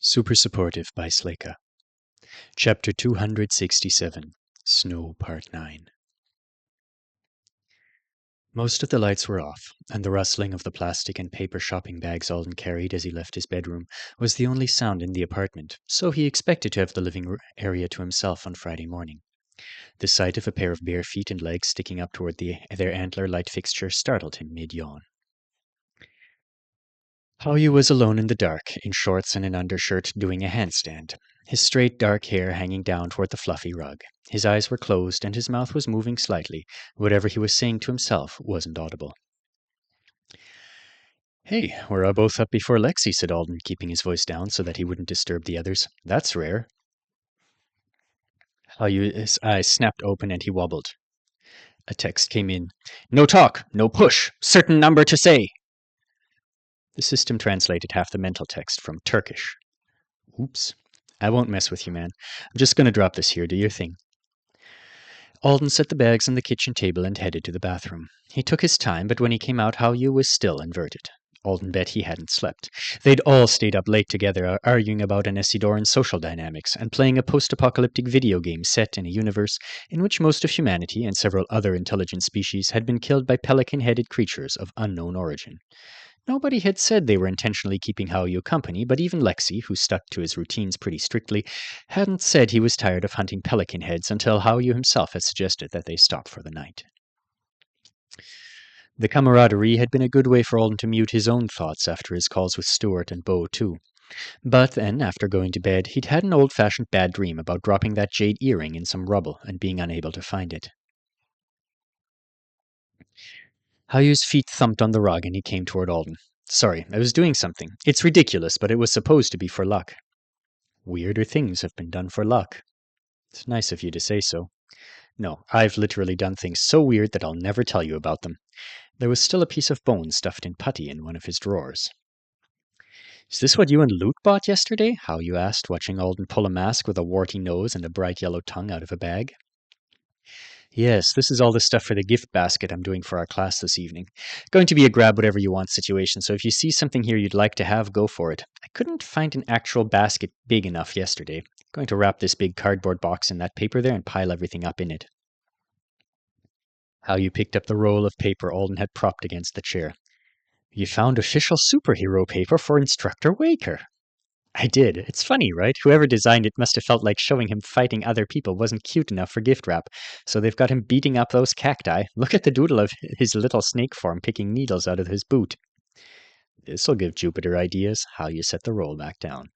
Super Supportive by Sleyca. Chapter 267, Snow Part 9. Most of the lights were off, and the rustling of the plastic and paper shopping bags Alden carried as he left his bedroom was the only sound in the apartment, so he expected to have the living area to himself on Friday morning. The sight of a pair of bare feet and legs sticking up toward their antler light fixture startled him mid-yawn. Howie was alone in the dark, in shorts and an undershirt, doing a handstand, his straight dark hair hanging down toward the fluffy rug. His eyes were closed, and his mouth was moving slightly. Whatever he was saying to himself wasn't audible. "Hey, we're both up before Lexi," said Alden, keeping his voice down so that he wouldn't disturb the others. "That's rare." Howie's eyes snapped open and he wobbled. A text came in. "No talk, no push, certain number to say." The system translated half the mental text from Turkish. "Oops. I won't mess with you, man. I'm just going to drop this here. Do your thing." Alden set the bags on the kitchen table and headed to the bathroom. He took his time, but when he came out, Howyu was still inverted. Alden bet he hadn't slept. They'd all stayed up late together, arguing about Anesidoran social dynamics and playing a post-apocalyptic video game set in a universe in which most of humanity and several other intelligent species had been killed by pelican-headed creatures of unknown origin. Nobody had said they were intentionally keeping Howyu company, but even Lexi, who stuck to his routines pretty strictly, hadn't said he was tired of hunting pelican heads until Howyu himself had suggested that they stop for the night. The camaraderie had been a good way for Alden to mute his own thoughts after his calls with Stuart and Bo, too. But then, after going to bed, he'd had an old-fashioned bad dream about dropping that jade earring in some rubble and being unable to find it. Hawyu's feet thumped on the rug and he came toward Alden. "Sorry, I was doing something. It's ridiculous, but it was supposed to be for luck." "Weirder things have been done for luck." "It's nice of you to say so." "No, I've literally done things so weird that I'll never tell you about them." There was still a piece of bone stuffed in putty in one of his drawers. "Is this what you and Luke bought yesterday?" Howyu asked, watching Alden pull a mask with a warty nose and a bright yellow tongue out of a bag. "Yes, this is all the stuff for the gift basket I'm doing for our class this evening. Going to be a grab whatever you want situation, so if you see something here you'd like to have, go for it. I couldn't find an actual basket big enough yesterday. Going to wrap this big cardboard box in that paper there and pile everything up in it." Howyu picked up the roll of paper Alden had propped against the chair. "You found official superhero paper for Instructor Waker." "I did. It's funny, right? Whoever designed it must have felt like showing him fighting other people wasn't cute enough for gift wrap, so they've got him beating up those cacti. Look at the doodle of his little snake form picking needles out of his boot." "This'll give Jupiter ideas." Howyu set the roll back down.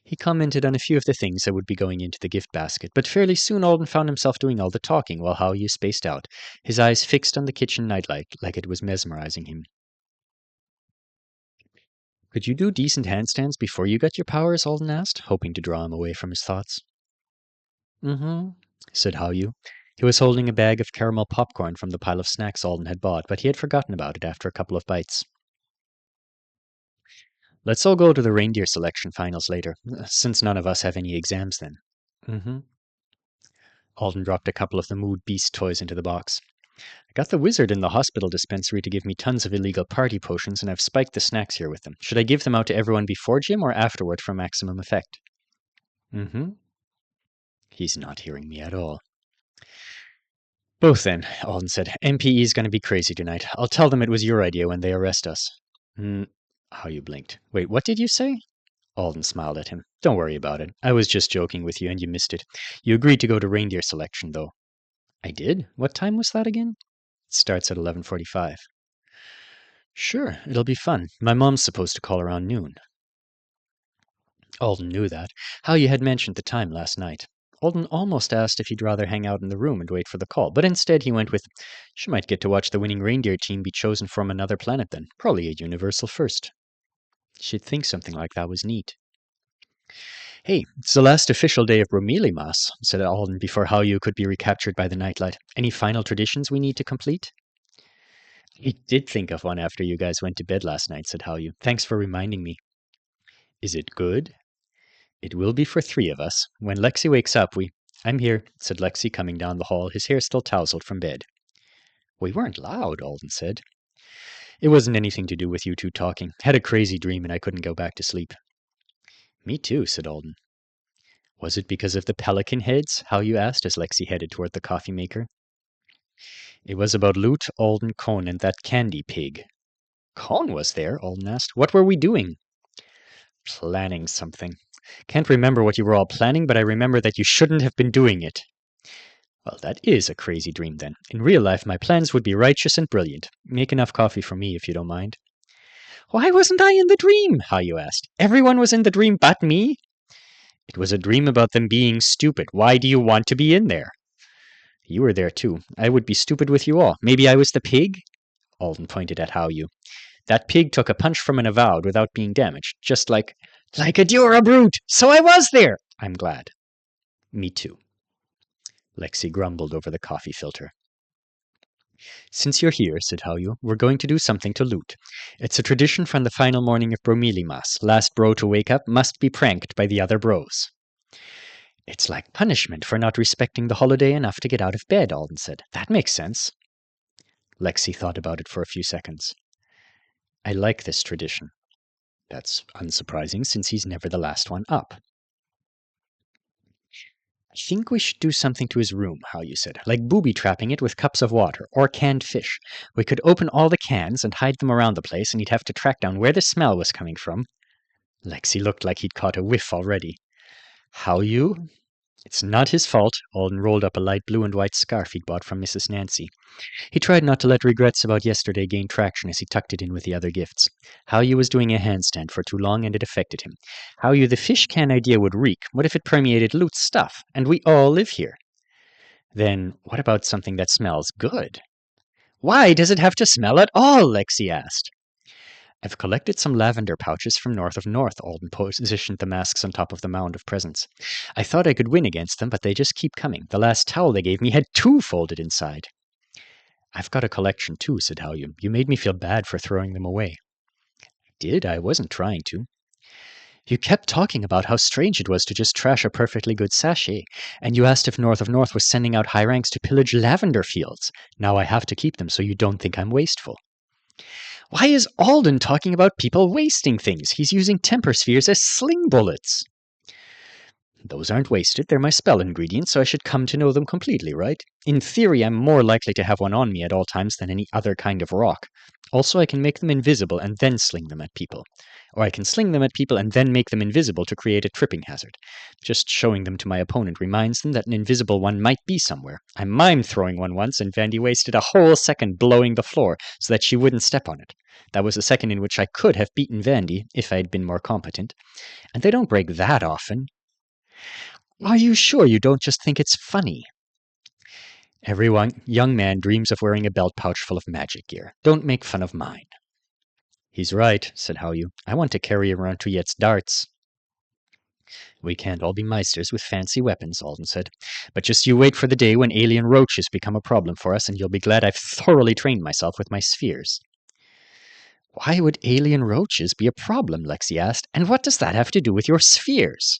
He commented on a few of the things that would be going into the gift basket, but fairly soon Alden found himself doing all the talking while Howyu spaced out, his eyes fixed on the kitchen nightlight like it was mesmerizing him. "Could you do decent handstands before you got your powers?" Alden asked, hoping to draw him away from his thoughts. "Mm-hmm," said Howyu. He was holding a bag of caramel popcorn from the pile of snacks Alden had bought, but he had forgotten about it after a couple of bites. "Let's all go to the reindeer selection finals later, since none of us have any exams then." "Mm-hmm." Alden dropped a couple of the Mood Beast toys into the box. "I got the wizard in the hospital dispensary to give me tons of illegal party potions, and I've spiked the snacks here with them. Should I give them out to everyone before gym or afterward for maximum effect?" "Mm-hmm." He's not hearing me at all. "Both then," Alden said. "MPE's going to be crazy tonight. I'll tell them it was your idea when they arrest us." How you blinked. "Wait, what did you say?" Alden smiled at him. "Don't worry about it. I was just joking with you and you missed it. You agreed to go to reindeer selection, though." "I did? What time was that again?" "It starts at 11:45. "Sure, it'll be fun. My mom's supposed to call around noon." Alden knew that. Howyu had mentioned the time last night. Alden almost asked if he'd rather hang out in the room and wait for the call, but instead he went with, "She might get to watch the winning reindeer team be chosen from another planet then. Probably a universal first." She'd think something like that was neat. "Hey, it's the last official day of Romelimas," said Alden before Howyu could be recaptured by the nightlight. "Any final traditions we need to complete?" "I did think of one after you guys went to bed last night," said Howyu. "Thanks for reminding me." "Is it good?" "It will be for 3 of us. When Lexi wakes up, I'm here," said Lexi, coming down the hall, his hair still tousled from bed. "We weren't loud," Alden said. "It wasn't anything to do with you two talking. Had a crazy dream and I couldn't go back to sleep." Me too, said Alden. Was it because of the pelican heads? Hallyu asked as Lexi headed toward the coffee maker. It was about Lute, Alden, Cone, and that candy pig. Cone was there? Alden asked. What were we doing? Planning something. Can't remember what you were all planning, but I remember that you shouldn't have been doing it. Well, that is a crazy dream, then. In real life, my plans would be righteous and brilliant. Make enough coffee for me, if you don't mind. Why wasn't I in the dream? Hallyu asked. Everyone was in the dream but me. It was a dream about them being stupid. Why do you want to be in there? You were there, too. I would be stupid with you all. Maybe I was the pig? Alden pointed at Hallyu. That pig took a punch from an avowed without being damaged, just like a Dura brute! So I was there! I'm glad. Me too. Lexi grumbled over the coffee filter. Since you're here, said Hallyu, we're going to do something to Lute. It's a tradition from the final morning of Bromelimas. Last bro to wake up must be pranked by the other bros. It's like punishment for not respecting the holiday enough to get out of bed, Alden said. That makes sense. Lexi thought about it for a few seconds. I like this tradition. That's unsurprising, since he's never the last one up. I think we should do something to his room, Hallyu said, like booby-trapping it with cups of water, or canned fish. We could open all the cans and hide them around the place, and he'd have to track down where the smell was coming from. Lexi looked like he'd caught a whiff already. Hallyu? It's not his fault. Alden rolled up a light blue and white scarf he'd bought from Mrs. Nancy. He tried not to let regrets about yesterday gain traction as he tucked it in with the other gifts. Hallyu was doing a handstand for too long, and it affected him. Hallyu, the fish can idea would reek. What if it permeated Lute's stuff? And we all live here. Then what about something that smells good? Why does it have to smell at all? Lexi asked. I've collected some lavender pouches from north of North. Alden positioned the masks on top of the mound of presents. I thought I could win against them, but they just keep coming. The last towel they gave me had 2 folded inside. I've got a collection too, said Hallyu. You made me feel bad for throwing them away. I did? I wasn't trying to. You kept talking about how strange it was to just trash a perfectly good sachet, and you asked if North of North was sending out high ranks to pillage lavender fields. Now I have to keep them so you don't think I'm wasteful. Why is Alden talking about people wasting things? He's using temper spheres as sling bullets. Those aren't wasted. They're my spell ingredients, so I should come to know them completely, right? In theory, I'm more likely to have one on me at all times than any other kind of rock. Also, I can make them invisible and then sling them at people. Or I can sling them at people and then make them invisible to create a tripping hazard. Just showing them to my opponent reminds them that an invisible one might be somewhere. I mimed throwing one once, and Vandy wasted a whole second blowing the floor so that she wouldn't step on it. That was a second in which I could have beaten Vandy, if I had been more competent. And they don't break that often. Are you sure you don't just think it's funny? Every young man dreams of wearing a belt pouch full of magic gear. Don't make fun of mine. He's right, said Hallyu. I want to carry around Tuyet's darts. We can't all be meisters with fancy weapons, Alden said. But just you wait for the day when alien roaches become a problem for us, and you'll be glad I've thoroughly trained myself with my spheres. Why would alien roaches be a problem? Lexi asked. And what does that have to do with your spheres?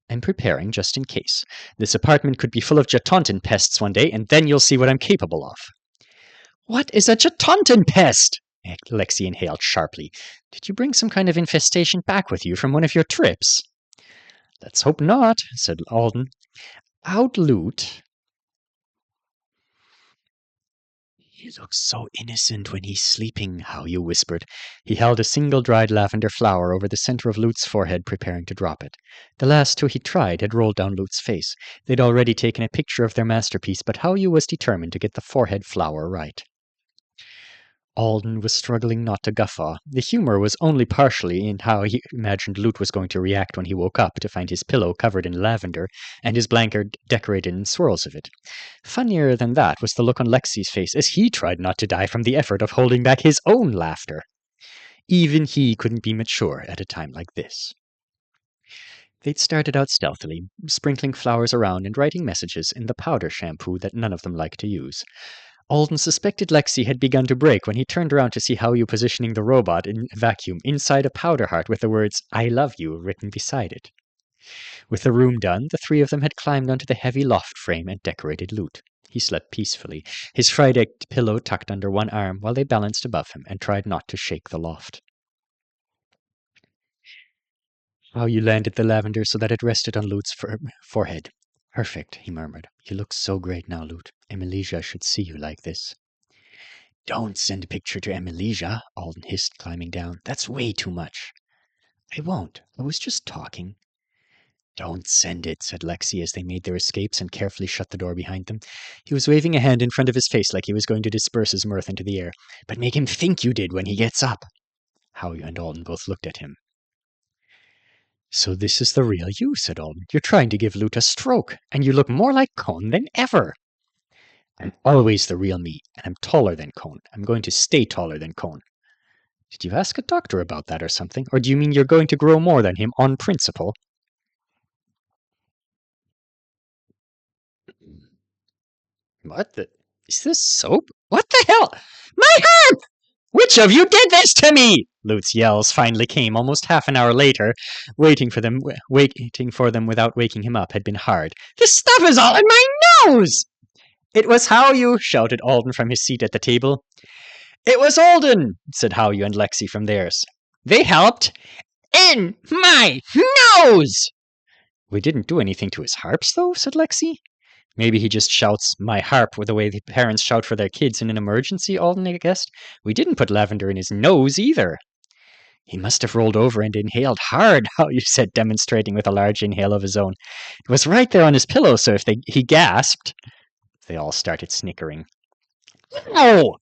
I'm preparing just in case. This apartment could be full of Jatontan pests one day, and then you'll see what I'm capable of. What is a Jatontan pest? Lexi inhaled sharply. Did you bring some kind of infestation back with you from one of your trips? Let's hope not, said Alden. Out Lute. He looks so innocent when he's sleeping, Hallyu whispered. He held a single dried lavender flower over the center of Lute's forehead, preparing to drop it. The last 2 he tried had rolled down Lute's face. They'd already taken a picture of their masterpiece, but Hallyu was determined to get the forehead flower right. Alden was struggling not to guffaw. The humor was only partially in how he imagined Lute was going to react when he woke up to find his pillow covered in lavender and his blanket decorated in swirls of it. Funnier than that was the look on Lexi's face as he tried not to die from the effort of holding back his own laughter. Even he couldn't be mature at a time like this. They'd started out stealthily, sprinkling flowers around and writing messages in the powder shampoo that none of them liked to use. Alden suspected Lexi had begun to break when he turned around to see Hallyu positioning the robot in vacuum inside a powder heart with the words, I love you, written beside it. With the room done, the 3 of them had climbed onto the heavy loft frame and decorated Lute. He slept peacefully, his fried-egg pillow tucked under one arm while they balanced above him and tried not to shake the loft. How you landed the lavender so that it rested on Lute's forehead. Perfect, he murmured. You look so great now, Lute. Emilia should see you like this. Don't send a picture to Emilia, Alden hissed, climbing down. That's way too much. I won't. I was just talking. Don't send it, said Lexi as they made their escapes and carefully shut the door behind them. He was waving a hand in front of his face like he was going to disperse his mirth into the air. But make him think you did when he gets up. Howie and Alden both looked at him. So this is the real you, said Alden. You're trying to give Lute a stroke, and you look more like Cone than ever. I'm always the real me, and I'm taller than Cone. I'm going to stay taller than Cone. Did you ask a doctor about that or something? Or do you mean you're going to grow more than him on principle? What the? Is this soap? What the hell? My harp! Which of you did this to me? Lute's yells finally came almost half an hour later. Waiting for them without waking him up had been hard. This stuff is all in my nose! It was Howyu, shouted Alden from his seat at the table. It was Alden, said Howyu and Lexi from theirs. They helped. In my nose! We didn't do anything to his harps, though, said Lexi. Maybe he just shouts, my harp, with the way the parents shout for their kids in an emergency, Alden guessed. We didn't put lavender in his nose, either. He must have rolled over and inhaled hard, Howyu said, demonstrating with a large inhale of his own. It was right there on his pillow, so if he gasped... They all started snickering. Ow!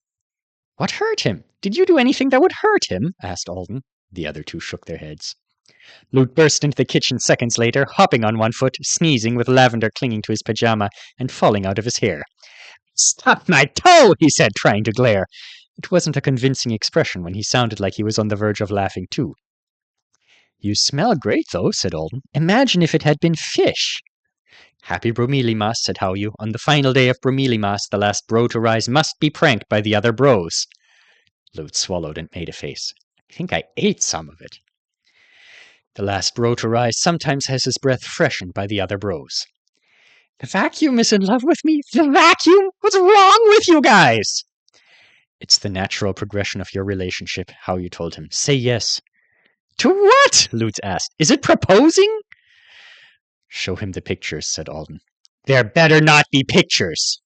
What hurt him? Did you do anything that would hurt him? Asked Alden. The other two shook their heads. Lute burst into the kitchen seconds later, hopping on one foot, sneezing with lavender clinging to his pajama and falling out of his hair. Stop my toe, he said, trying to glare. It wasn't a convincing expression when he sounded like he was on the verge of laughing too. You smell great, though, said Alden. Imagine if it had been fish. Happy Bromelimas, said Howyu. On the final day of Bromelimas, the last bro to rise must be pranked by the other bros. Lute swallowed and made a face. I think I ate some of it. The last bro to rise sometimes has his breath freshened by the other bros. The vacuum is in love with me? The vacuum? What's wrong with you guys? It's the natural progression of your relationship, Howyu told him. Say yes. To what? Lute asked. Is it proposing? Show him the pictures, said Alden. There better not be pictures.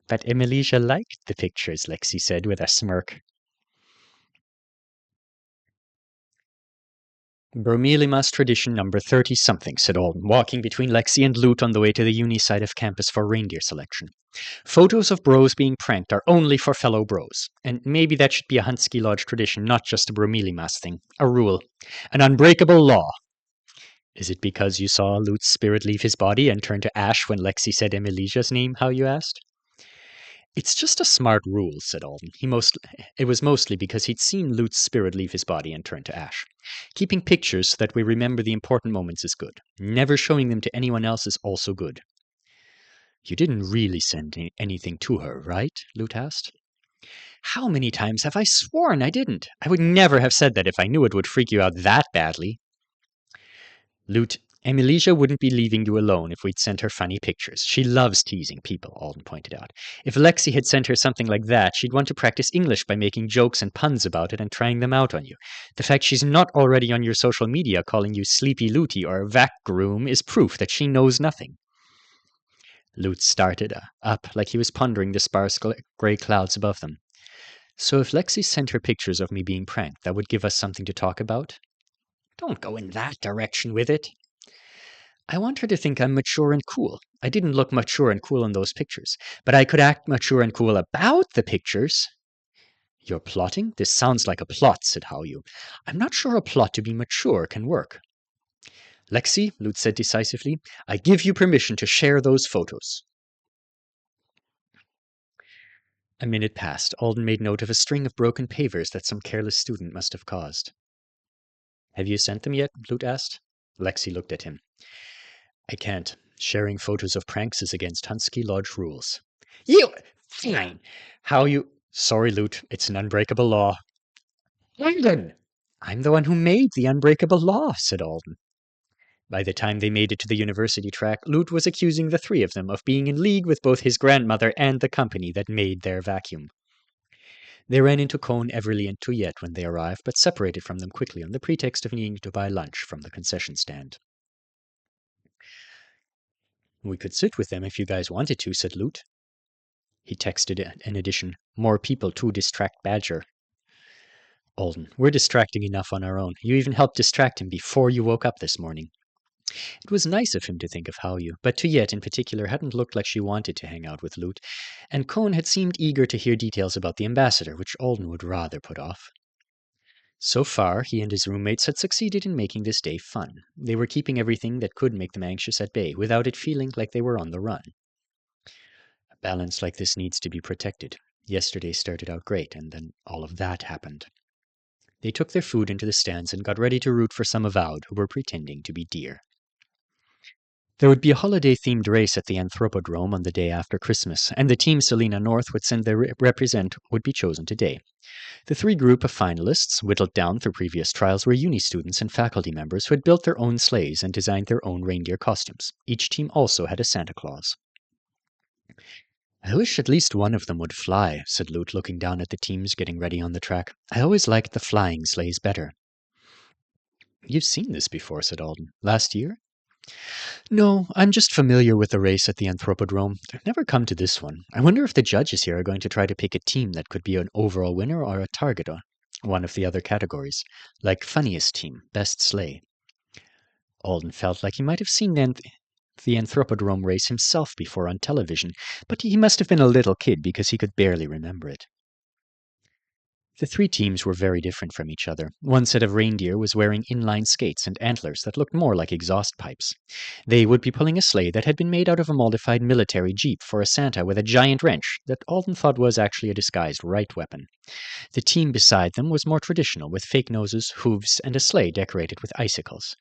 But Emilia liked the pictures, Lexi said with a smirk. Bromelimas tradition number 30-something, said Alden, walking between Lexi and Lute on the way to the uni side of campus for reindeer selection. Photos of bros being pranked are only for fellow bros, and maybe that should be a Hunsky Lodge tradition, not just a Bromelimas thing. A rule. An unbreakable law. Is it because you saw Lute's spirit leave his body and turn to ash when Lexi said Emilia's name, Howyu asked? It's just a smart rule, said Alden. It was mostly because he'd seen Lute's spirit leave his body and turn to ash. Keeping pictures so that we remember the important moments is good. Never showing them to anyone else is also good. You didn't really send anything to her, right? Lute asked. How many times have I sworn I didn't? I would never have said that if I knew it would freak you out that badly. Lute, Emilia wouldn't be leaving you alone if we'd sent her funny pictures. She loves teasing people, Alden pointed out. If Lexi had sent her something like that, she'd want to practice English by making jokes and puns about it and trying them out on you. The fact she's not already on your social media calling you Sleepy Looty or Vac Groom is proof that she knows nothing. Lute started up like he was pondering the sparse grey clouds above them. So if Lexi sent her pictures of me being pranked, that would give us something to talk about? Don't go in that direction with it. I want her to think I'm mature and cool. I didn't look mature and cool in those pictures, but I could act mature and cool about the pictures. You're plotting? This sounds like a plot, said Howyu. I'm not sure a plot to be mature can work. Lexi, Lute said decisively, I give you permission to share those photos. A minute passed. Alden made note of a string of broken pavers that some careless student must have caused. Have you sent them yet? Lute asked. Lexi looked at him. I can't. Sharing photos of pranks is against Hunsky Lodge rules. You... Fine. Sorry, Lute. It's an unbreakable law. Alden! I'm the one who made the unbreakable law, said Alden. By the time they made it to the university track, Lute was accusing the three of them of being in league with both his grandmother and the company that made their vacuum. They ran into Cone, Everly, and Tuyette when they arrived, but separated from them quickly on the pretext of needing to buy lunch from the concession stand. "We could sit with them if you guys wanted to," said Lute. He texted in addition, "More people to distract Badger." "Alden, we're distracting enough on our own. You even helped distract him before you woke up this morning." It was nice of him to think of Hao-Yu, but Tuyette in particular hadn't looked like she wanted to hang out with Lute, and Cone had seemed eager to hear details about the ambassador, which Alden would rather put off. So far, he and his roommates had succeeded in making this day fun. They were keeping everything that could make them anxious at bay, without it feeling like they were on the run. A balance like this needs to be protected. Yesterday started out great, and then all of that happened. They took their food into the stands and got ready to root for some avowed who were pretending to be deer. There would be a holiday-themed race at the Anthropodrome on the day after Christmas, and the team Selena North would send their represent would be chosen today. The three group of finalists, whittled down through previous trials, were uni students and faculty members who had built their own sleighs and designed their own reindeer costumes. Each team also had a Santa Claus. "I wish at least one of them would fly," said Lute, looking down at the teams getting ready on the track. "I always liked the flying sleighs better." "You've seen this before," said Alden. "Last year?" "No, I'm just familiar with the race at the Anthropodrome. I've never come to this one. I wonder if the judges here are going to try to pick a team that could be an overall winner or a target on one of the other categories, like funniest team, best sleigh." Alden felt like he might have seen the Anthropodrome race himself before on television, but he must have been a little kid because he could barely remember it. The three teams were very different from each other. One set of reindeer was wearing inline skates and antlers that looked more like exhaust pipes. They would be pulling a sleigh that had been made out of a modified military jeep for a Santa with a giant wrench that Alden thought was actually a disguised right weapon. The team beside them was more traditional, with fake noses, hooves, and a sleigh decorated with icicles.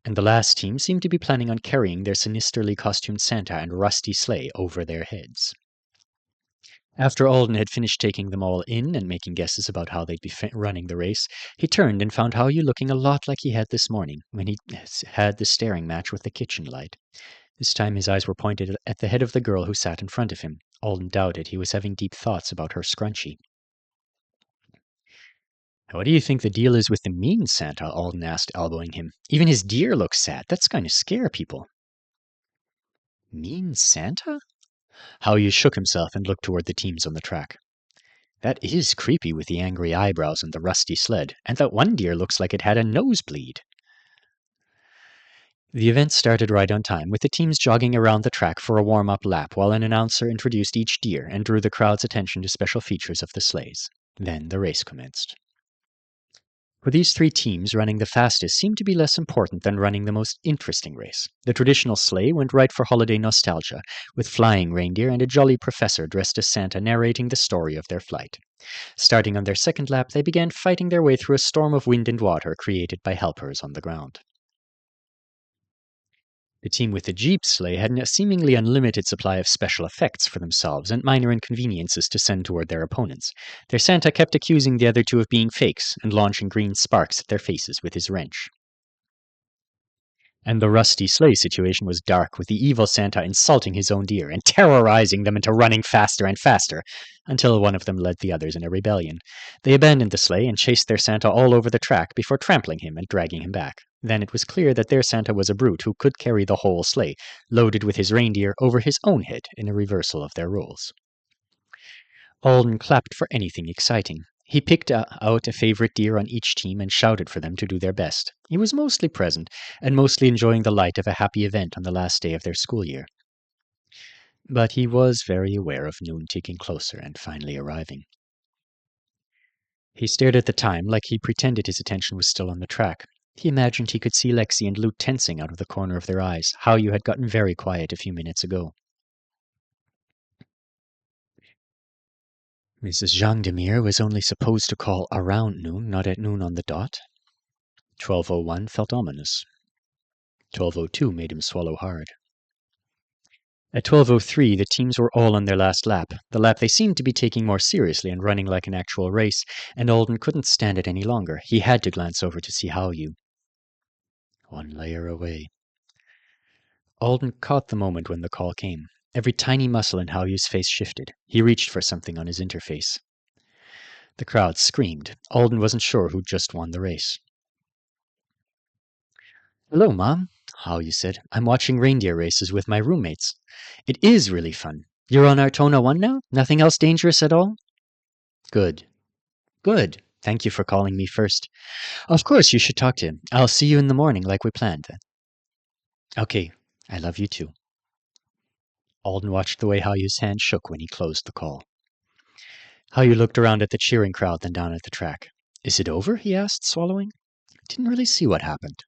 And the last team seemed to be planning on carrying their sinisterly costumed Santa and rusty sleigh over their heads. After Alden had finished taking them all in and making guesses about how they'd be running the race, he turned and found Hao-Yu looking a lot like he had this morning, when he had the staring match with the kitchen light. This time his eyes were pointed at the head of the girl who sat in front of him. Alden doubted he was having deep thoughts about her scrunchie. "What do you think the deal is with the mean Santa?" Alden asked, elbowing him. "Even his deer looks sad. That's going to scare people." "Mean Santa?" Hao-Yu shook himself and looked toward the teams on the track. "That is creepy with the angry eyebrows and the rusty sled, and that one deer looks like it had a nosebleed." The event started right on time, with the teams jogging around the track for a warm-up lap while an announcer introduced each deer and drew the crowd's attention to special features of the sleighs. Then the race commenced. For these three teams, running the fastest seemed to be less important than running the most interesting race. The traditional sleigh went right for holiday nostalgia, with flying reindeer and a jolly professor dressed as Santa narrating the story of their flight. Starting on their second lap, they began fighting their way through a storm of wind and water created by helpers on the ground. The team with the Jeep sleigh had a seemingly unlimited supply of special effects for themselves and minor inconveniences to send toward their opponents. Their Santa kept accusing the other two of being fakes and launching green sparks at their faces with his wrench. And the rusty sleigh situation was dark, with the evil Santa insulting his own deer and terrorizing them into running faster and faster, until one of them led the others in a rebellion. They abandoned the sleigh and chased their Santa all over the track before trampling him and dragging him back. Then it was clear that their Santa was a brute who could carry the whole sleigh, loaded with his reindeer, over his own head in a reversal of their roles. Alden clapped for anything exciting. He picked out a favorite deer on each team and shouted for them to do their best. He was mostly present, and mostly enjoying the light of a happy event on the last day of their school year. But he was very aware of noon ticking closer and finally arriving. He stared at the time like he pretended his attention was still on the track. He imagined he could see Lexi and Lute tensing out of the corner of their eyes. Hao-Yu had gotten very quiet a few minutes ago. Mrs. Jean Demire was only supposed to call around noon, not at noon on the dot. 12:01 felt ominous. 12:02 made him swallow hard. At 12:03, the teams were all on their last lap, the lap they seemed to be taking more seriously and running like an actual race, and Alden couldn't stand it any longer. He had to glance over to see Hao-Yu. One layer away. Alden caught the moment when the call came. Every tiny muscle in Hao-Yu's face shifted. He reached for something on his interface. The crowd screamed. Alden wasn't sure who just won the race. Hello, Mom, Haoyu said. I'm watching reindeer races with my roommates. It is really fun. You're on Artona 1 now? Nothing else dangerous at all? Good. Good. Thank you for calling me first. Of course, you should talk to him. I'll see you in the morning like we planned then. Okay. I love you too. Alden watched the way Haoyu's hand shook when he closed the call. Haoyu looked around at the cheering crowd, then down at the track. Is it over? He asked, swallowing. Didn't really see what happened.